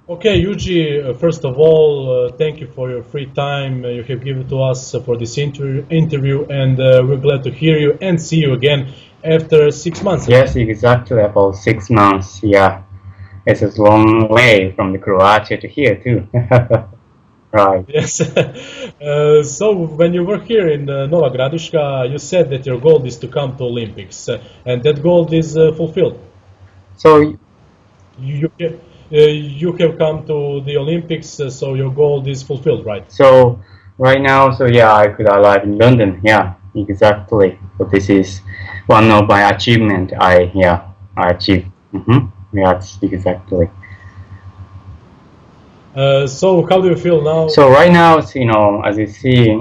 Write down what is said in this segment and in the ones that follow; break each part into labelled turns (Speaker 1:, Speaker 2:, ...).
Speaker 1: Okay, Yuji, first of all, thank you for your free time you have given to us for this interview, and we're glad to hear you and see you again after 6 months.
Speaker 2: Yes, exactly about 6 months. Yeah, it's a long way from the Croatia to here too. Right.
Speaker 1: Yes. So when you were here in Nova Gradiška, you said that your goal is to come to Olympics, and that goal is fulfilled.
Speaker 2: So
Speaker 1: You have come to the Olympics, so your goal is fulfilled, right?
Speaker 2: so right now, so yeah, I could arrive in London. Yeah, exactly. So this is one of my achievement. I achieved. Yeah, that's exactly.
Speaker 1: So how do you feel now?
Speaker 2: So right now, as you see,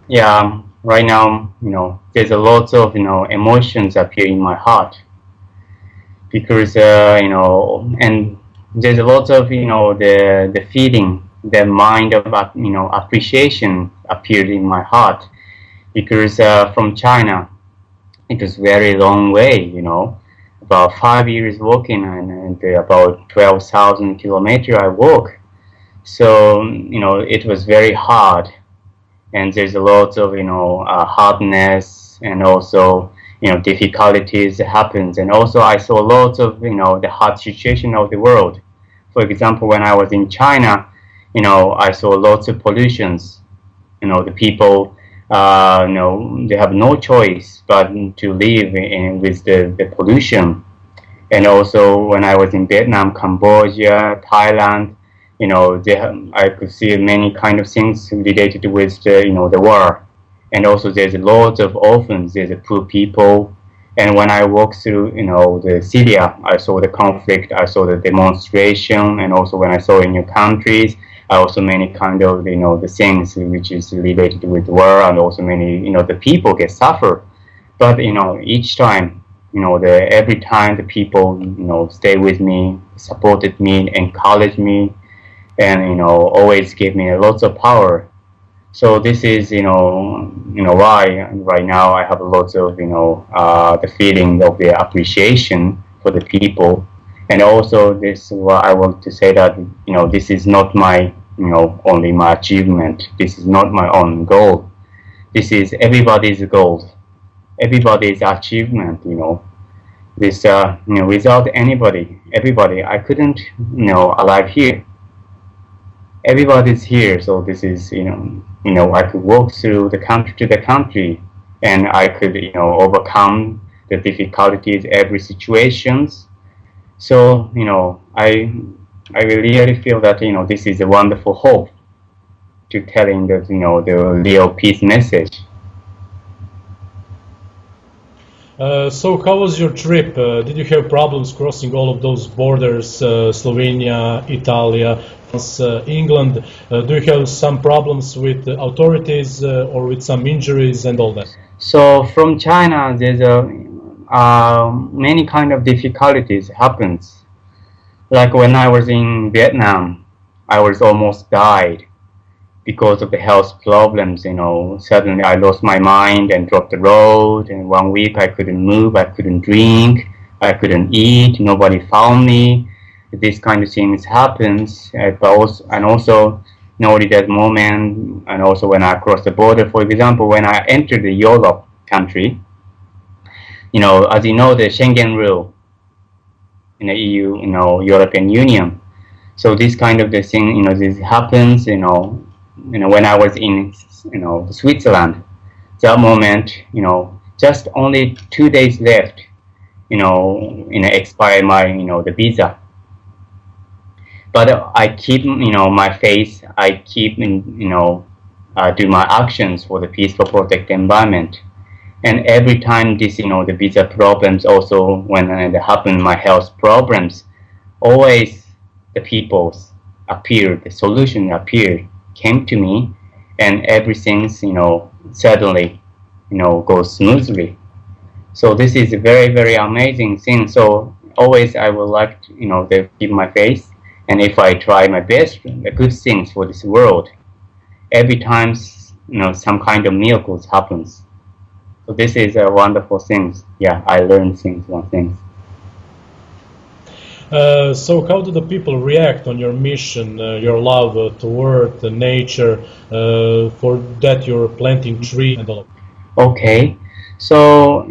Speaker 2: yeah, right now, there's a lot of emotions appear in my heart because and there's a lot of the feeling, the mind of appreciation appeared in my heart because from China it was very long way, about 5 years walking and about 12,000 kilometers I walk. So it was very hard, and there's a lot of hardness and also difficulties happens, and also I saw lots of the hard situation of the world. For example, when I was in China, I saw lots of pollutions. The people they have no choice but to live with the pollution. And also when I was in Vietnam, Cambodia, Thailand, I could see many kind of things related with the war. And also there's a lot of orphans, there's a poor people. And when I walked through the Syria, I saw the conflict, I saw the demonstration, and also when I saw in new countries, I also many kind of the things which is related with war, and also many the people get suffer. But each time, the every time the people stay with me, supported me, encouraged me, and always gave me lots of power. So this is why right now I have lots of the feeling of the appreciation for the people. And also this is what I want to say, that this is not my only my achievement, this is not my own goal, this is everybody's goal, everybody's achievement. This without everybody I couldn't alive here. Everybody's here, so this is I could walk through the country to the country, and I could overcome the difficulties every situations. So I really feel that this is a wonderful hope to telling the real peace message.
Speaker 1: So how was your trip? Did you have problems crossing all of those borders, Slovenia, Italy, France, England? Do you have some problems with authorities or with some injuries and all that?
Speaker 2: So from China, there's many kind of difficulties happens. Like when I was in Vietnam, I was almost died because of the health problems. Suddenly I lost my mind and dropped the road. And 1 week I couldn't move, I couldn't drink, I couldn't eat. Nobody found me. This kind of things happens. And also not at that moment. And also when I crossed the border, for example, when I entered the Europe country, as you know, the Schengen rule in the EU, European Union. So this kind of the thing, this happens, when I was in, Switzerland. That moment, just only 2 days left, expire my, the visa. But I keep, my faith. I keep, do my actions for the peaceful, protect the environment. And every time this, the visa problems, also when it happened, my health problems, always the peoples appeared, the solution appeared, came to me, and everything's, suddenly, goes smoothly. So this is a very, very amazing thing. So always I would like to, to keep my faith, and if I try my best, the good things for this world, every time, some kind of miracles happens. So this is a wonderful thing. Yeah, I learned things, one thing.
Speaker 1: So how do the people react on your mission, your love to earth, nature, for that you're planting trees and all?
Speaker 2: Okay, so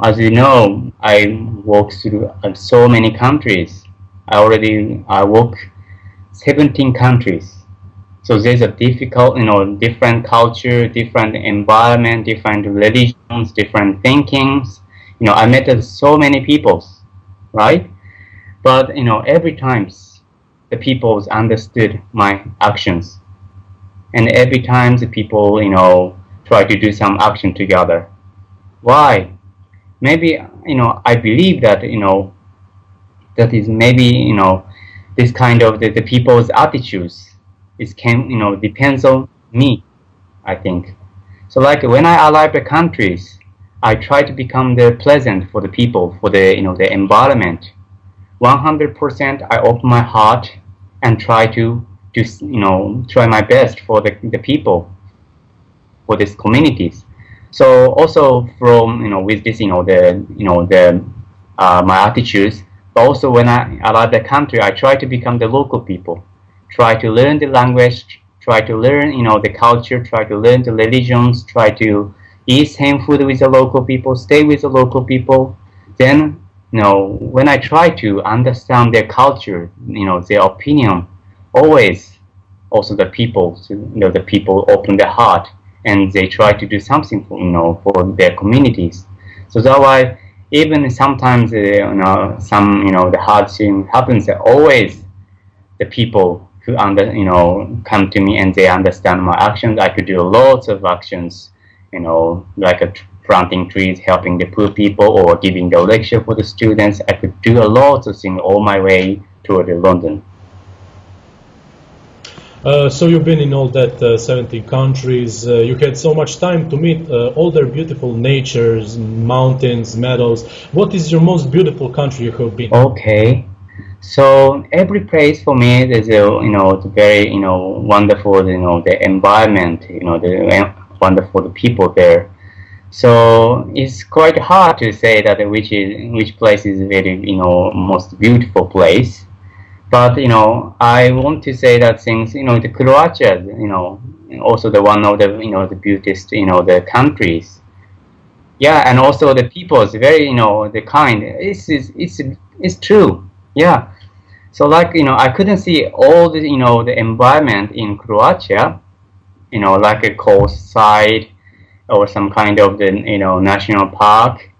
Speaker 2: as you know, I walk through so many countries. I walk 17 countries. So there's a difficult, different culture, different environment, different religions, different thinkings. I met so many peoples, right? But every time the peoples understood my actions, and every time the people, try to do some action together. Why? Maybe I believe that that is maybe this kind of the people's attitudes is can depends on me, I think. So like when I arrive the countries, I try to become the pleasant for the people, for the the environment. 100% I open my heart and try to try my best for the people, for these communities. So also from with this the my attitudes, but also when I arrive the country, I try to become the local people, try to learn the language, try to learn the culture, try to learn the religions, try to eat same food with the local people, stay with the local people. Then when I try to understand their culture, their opinion, always also the people, the people open their heart and they try to do something for for their communities. So that's why even sometimes some the hard thing happens, always the people who come to me and they understand my actions. I could do lots of actions, like planting trees, helping the poor people, or giving the lecture for the students. I could do a lot of things all my way toward London.
Speaker 1: So you've been in all that 17 countries. You had so much time to meet all their beautiful natures, mountains, meadows. What is your most beautiful country you have been?
Speaker 2: Okay, so every place for me is the very wonderful the environment, the wonderful the people there. So it's quite hard to say that which place is very most beautiful place. But I want to say that things the Croatia, also the one of the the beautiest the countries. Yeah, and also the people is very the kind. It's true. Yeah. So like I couldn't see all the the environment in Croatia, like a coast side or some kind of the national park.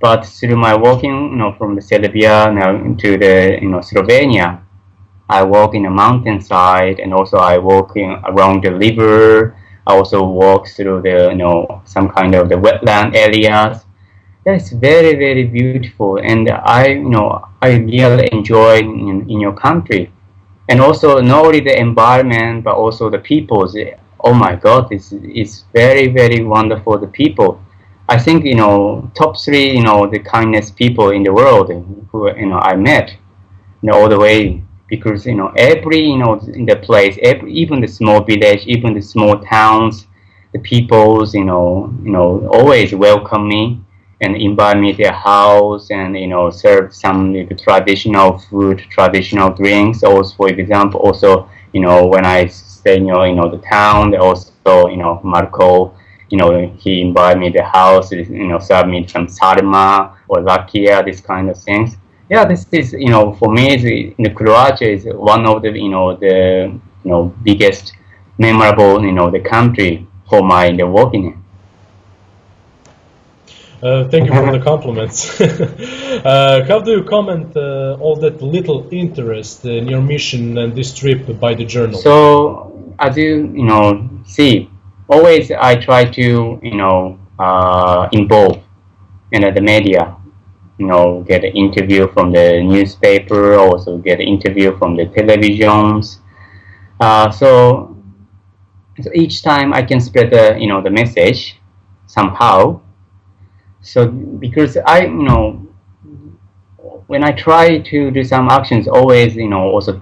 Speaker 2: But through my walking from the Serbia now to the Slovenia, I walk in the mountainside, and also I walk around the river. I also walk through the some kind of the wetland areas. That's very very beautiful, and I really enjoy in your country, and also not only the environment but also the people. Oh my God, it's very very wonderful. The people, I think top three the kindest people in the world who I met all the way. Because every in the place, even the small village, even the small towns, the peoples always welcome me and invite me to their house and serve some traditional food, traditional drinks. Also, for example, also when I stay the town, they also Marco, he invite me to the house, serve me some sarma or rakia, this kind of things. Yeah, this is for me the Croatia is one of the the biggest memorable the country for my working in.
Speaker 1: Thank you for the compliments. How do you comment all that little interest in your mission and this trip by the journal?
Speaker 2: So as you see, always I try to involve the media. Get an interview from the newspaper, also get an interview from the televisions. So each time I can spread the the message somehow. So because I when I try to do some actions, always also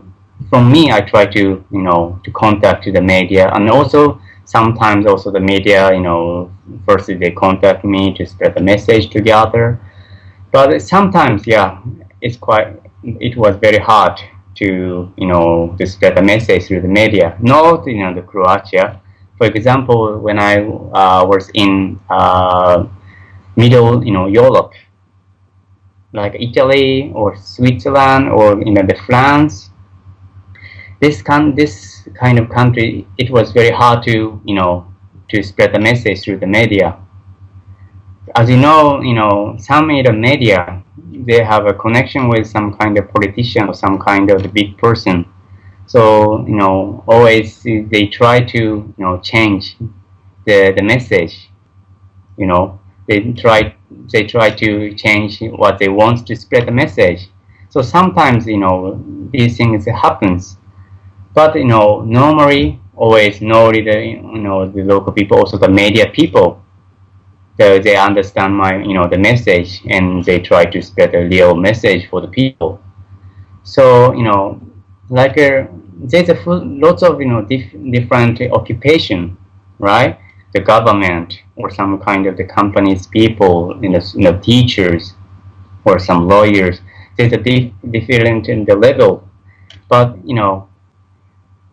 Speaker 2: from me I try to to contact to the media, and also sometimes also the media first they contact me to spread the message together. But sometimes, yeah, it's quite it was very hard to, to spread the message through the media. Not, the Croatia. For example, when I was in middle, Europe, like Italy or Switzerland or the France, this kind of country, it was very hard to to spread the message through the media. As some of the media, they have a connection with some kind of politician or some kind of big person. So always they try to change the message. They try to change what they want to spread the message. So sometimes these things happens, but normally always the local people, also the media people, they understand my the message, and they try to spread a real message for the people. So like there's lots of different occupation, right? The government or some kind of the company's people, teachers or some lawyers. There's a different in the level, but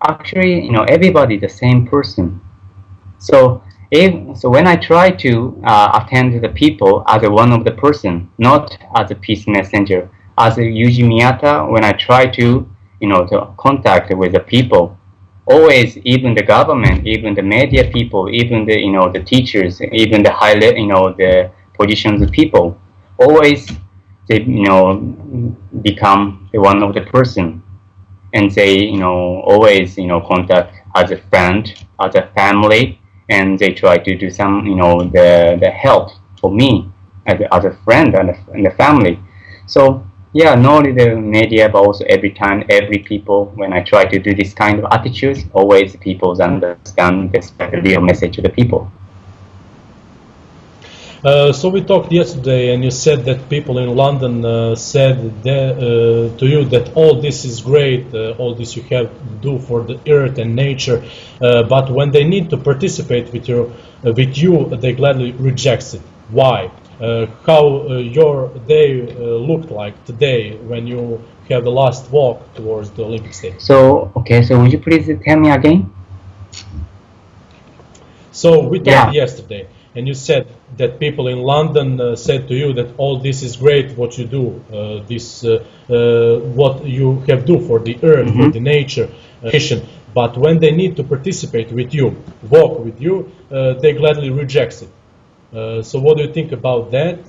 Speaker 2: actually everybody the same person. So when I try to attend to the people as one of the person, not as a peace messenger, as a Yuji Miyata, when I try to to contact with the people, always, even the government, even the media people, even the the teachers, even the high the positions of people, always they become the one of the person, and they always contact as a friend, as a family, and they try to do some the help for me as a friend and a family. So yeah, not only the media, but also every time, every people, when I try to do this kind of attitudes, always people understand this real message to the people.
Speaker 1: So we talked yesterday, and you said that people in London said to you that all this is great, all this you have to do for the earth and nature, but when they need to participate with you, they gladly reject it. Why? How your day looked like today when you have the last walk towards the Olympic stage?
Speaker 2: So okay, so would you please tell me again?
Speaker 1: So we talked yesterday, and you said that people in London said to you that all this is great, what you do, what you have do for the earth, for the nature, but when they need to participate with you, walk with you, they gladly reject it. So what do you think about that,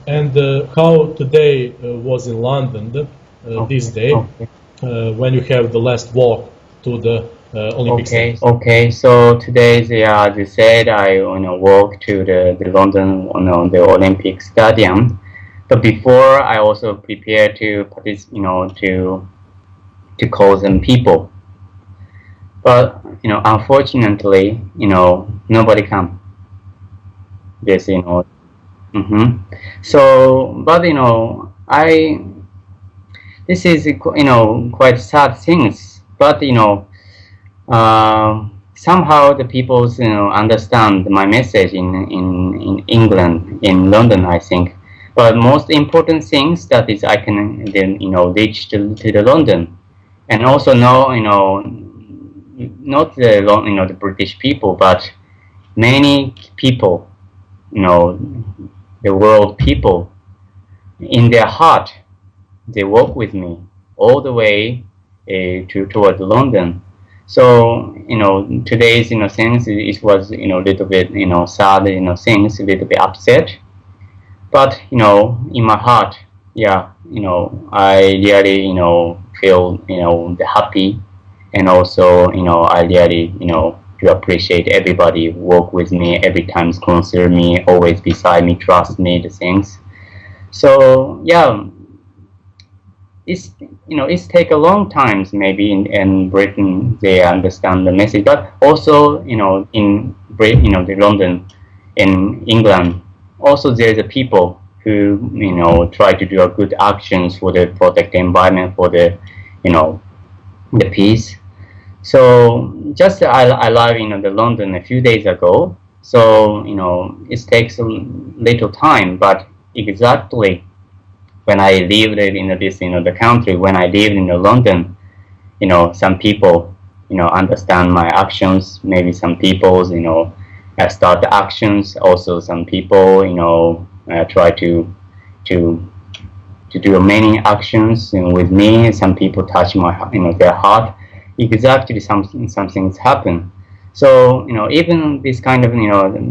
Speaker 1: and how today was in London this day, when you have the last walk to the Olympic stage?
Speaker 2: Okay, so today, as you said, I walk to the London the Olympic Stadium, but before I also prepare to participate, to call some people. But unfortunately, nobody come. Yes, So, but this is quite sad things. But somehow the people understand my message in England, in London, I think. But most important things that is I can then reach to the London, and also know not the the British people, but many people, the world people, in their heart, they walk with me all the way toward London. So today's things, it was little bit sad, things, a little bit upset, but in my heart, yeah, I really feel happy, and also I really to appreciate everybody who work with me every time, sponsor me, always beside me, trust me, the things. So yeah, it's take a long time maybe in Britain they understand the message, but also in the London, in England, also there's a people who try to do a good actions for the protect the environment, for the the peace. So just I live the London a few days ago, so it takes a little time, but exactly when I lived in this, the country, when I lived in London, some people, understand my actions. Maybe some people, start the actions. Also, some people, try to do many actions with me. Some people touch my, their heart. Exactly, some things happen. So, even this kind of,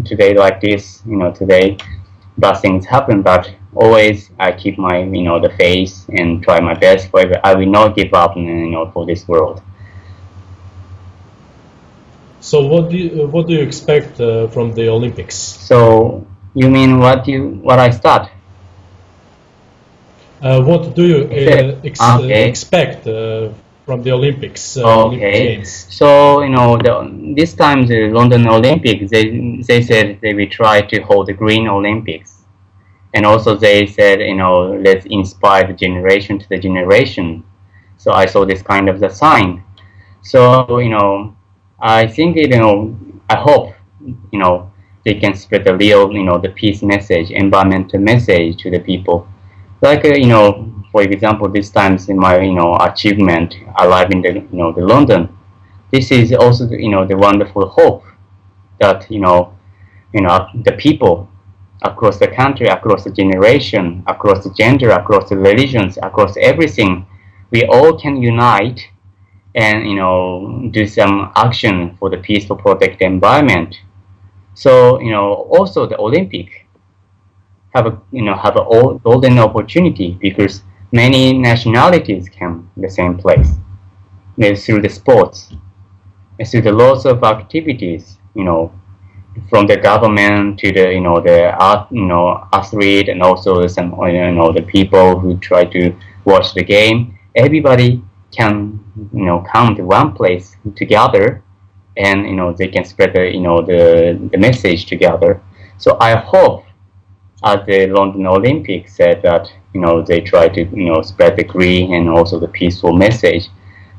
Speaker 2: today like this, today, bad things happen, but always I keep my, the faith and try my best. Forever, I will not give up, for this world.
Speaker 1: So what do you expect from the Olympics?
Speaker 2: So you mean what I start?
Speaker 1: What do you
Speaker 2: Okay.
Speaker 1: expect from the Olympics? Olympic
Speaker 2: Okay.
Speaker 1: Games?
Speaker 2: So this time the London Olympics, they said they will try to hold the Green Olympics, and also they said let's inspire the generation to the generation. So I saw this kind of the sign. So I think I hope they can spread the real the peace message, environmental message to the people. Like for example, this times in my achievement arriving in the London. This is also the wonderful hope that the people across the country, across the generation, across the gender, across the religions, across everything, we all can unite and do some action for the peaceful protect the environment. So also the Olympic have a golden opportunity because many nationalities come the same place. Through the sports, through the lots of activities, from the government to the the art, athlete, and also some the people who try to watch the game. Everybody can come to one place together, and they can spread the message together. So I hope at the London Olympics said that they try to spread the green and also the peaceful message.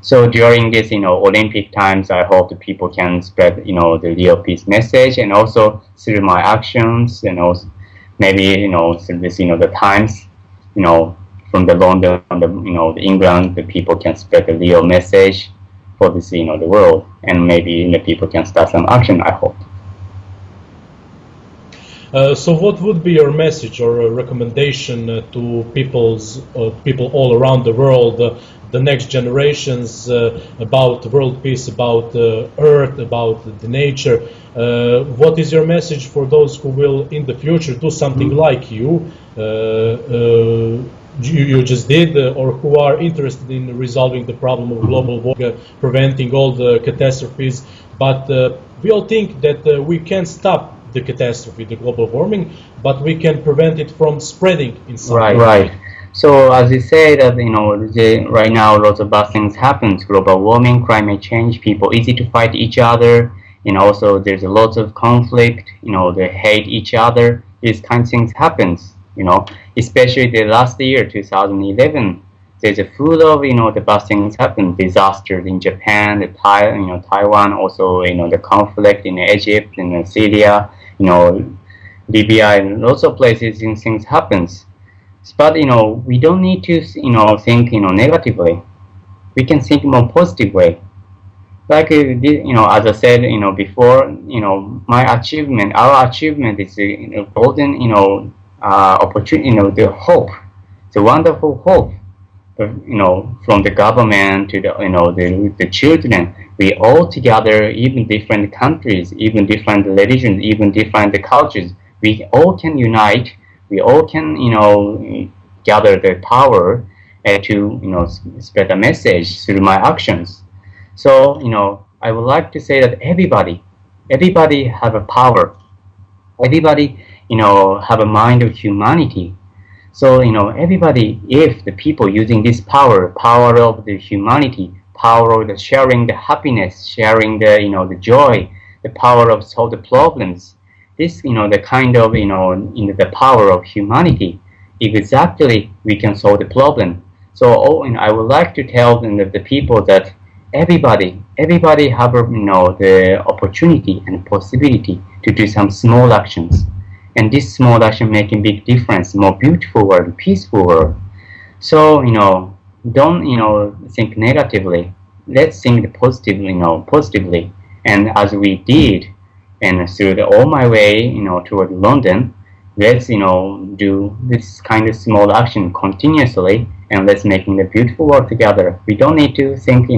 Speaker 2: So during this Olympic times, I hope the people can spread the real peace message, and also through my actions, and also maybe through this the times from the London, the England, the people can spread the real message for this the world, and maybe the people can start some action, I hope.
Speaker 1: So what would be your message or a recommendation to people all around the world, the next generations, about world peace, about Earth, about the nature? What is your message for those who will in the future do something like you just did, or who are interested in resolving the problem of global warming, preventing all the catastrophes? But we all think that we can stop the catastrophe, the global warming, but we can prevent it from spreading in some way.
Speaker 2: Right. So as you say that right now lots of bad things happen: global warming, climate change, people easy to fight each other, and also there's a lot of conflict. They hate each other. These kind of things happens. Especially the last year, 2011. There's a full of the bad things happen. Disasters in Japan, Taiwan, also the conflict in Egypt, in Syria, Libya, and lots of places things happens. But we don't need to think negatively. We can think more positive way. Like as I said before, my achievement, our achievement is golden opportunity, the hope, the wonderful hope. From the government to the children, we all together, even different countries, even different religions, even different cultures, we all can unite. We all can gather the power to spread a message through my actions. So I would like to say that everybody have a power. Everybody have a mind of humanity. So everybody, if the people using this power of the humanity, power of the sharing the happiness, sharing the joy, the power of solve the problems, this the kind of the power of humanity, exactly we can solve the problem. So I would like to tell the people that everybody have the opportunity and possibility to do some small actions. And this small action making big difference, more beautiful world, peaceful world. So, don't, think negatively. Let's think positively, positively. And as we did, and through all my way, toward London, let's, do this kind of small action continuously, and let's making the beautiful world together. We don't need to think,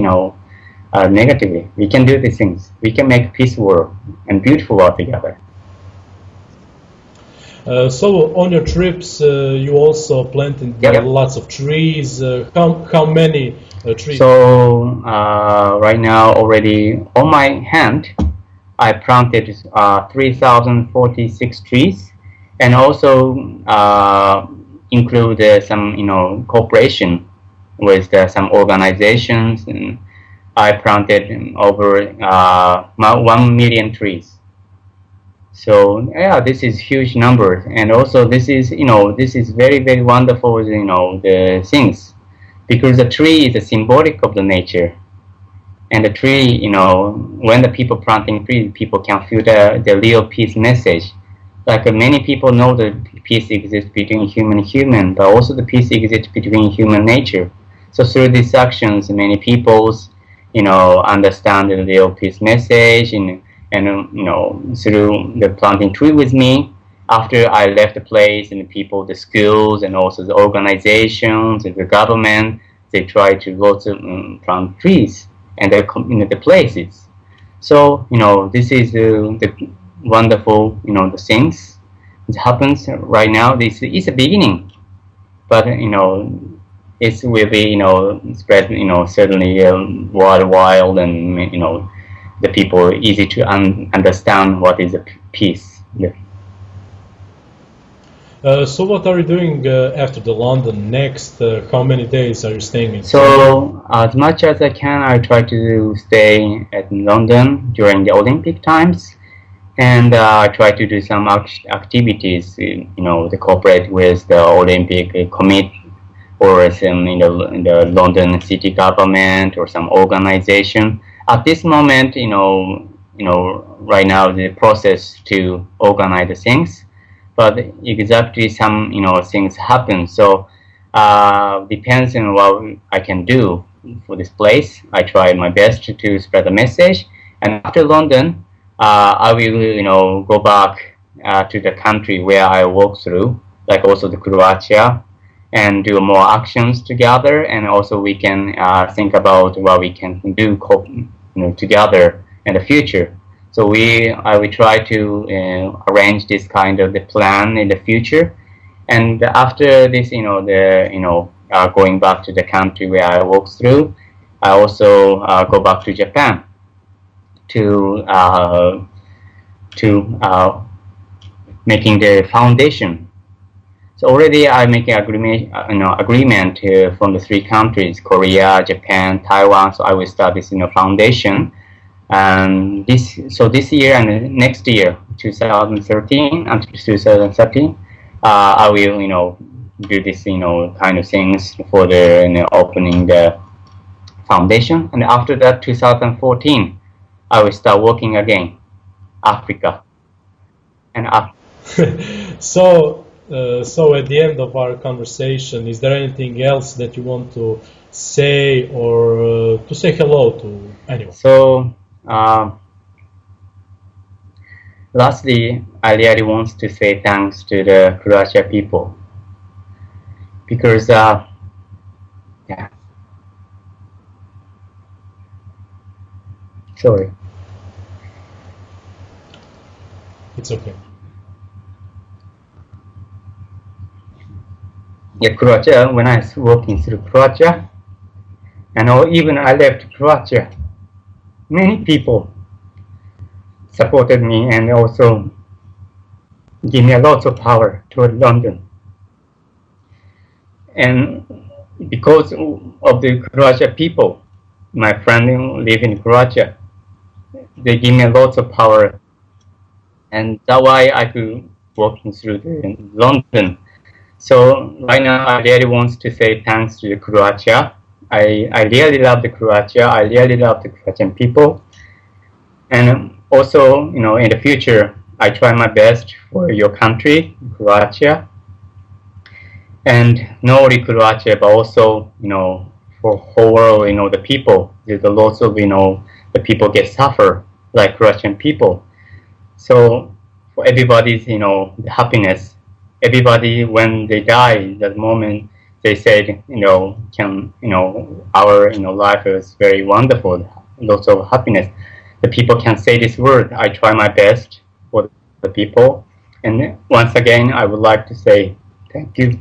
Speaker 2: negatively. We can do these things. We can make peaceful world and beautiful world together.
Speaker 1: So on your trips, you also planted lots of trees. How many trees?
Speaker 2: So right now, already on my hand, I planted 3,046 trees, and also include some cooperation with some organizations, and I planted over 1 million trees. So yeah, this is huge numbers, and also this is very, very wonderful, the things, because the tree is a symbolic of the nature, and the tree, when the people planting trees, people can feel the real peace message. Like many people know that peace exists between human, but also the peace exists between human nature. So through these actions, many peoples, understand the real peace message, and through the planting tree with me, after I left the place, and the people, the schools, and also the organizations and the government, they try to lots of plant trees and the places. So this is the wonderful the things that happens right now. This is a beginning, but it will be spread certainly worldwide, and the people easy to understand what is a peace. Yeah.
Speaker 1: So what are you doing after the London next? How many days are you staying in?
Speaker 2: So as much as I can, I try to stay at London during the Olympic times, and I try to do some activities, to cooperate with the Olympic committee, or some in the London city government, or some organization. At this moment, right now the process to organize the things, but exactly some things happen. So depends on what I can do for this place. I try my best to spread the message, and after London, I will go back to the country where I walk through, like also the Croatia, and do more actions together, and also we can think about what we can do together in the future. So I will try to arrange this kind of the plan in the future, and after this, going back to the country where I walk through, I also go back to Japan to making the foundation. So already I make an agreement from the 3 countries: Korea, Japan, Taiwan. So I will start this foundation, and this year and next year, 2013 until 2013, I will do this kind of things for the opening the foundation, and after that 2014, I will start working again, Africa, and
Speaker 1: So at the end of our conversation, is there anything else that you want to say, or to say hello to anyone?
Speaker 2: So lastly, I really want to say thanks to the Croatia people, because yeah, sorry,
Speaker 1: it's okay.
Speaker 2: Yeah, Croatia, when I was working through Croatia, and even I left Croatia, many people supported me and also give me a lot of power toward London. And because of the Croatia people, my friend who live in Croatia, they give me a lot of power, and that's why I could working through London. So right now, I really want to say thanks to the Croatia. I really love the Croatia. I really love the Croatian people. And also, in the future, I try my best for your country, Croatia. And not only Croatia, but also, for whole world, the people. There's a lots of, the people get suffer, like Russian people. So for everybody's, the happiness, everybody, when they die, that moment, they said, our, life is very wonderful, lots of happiness. The people can say this word, I try my best for the people. And once again, I would like to say thank you.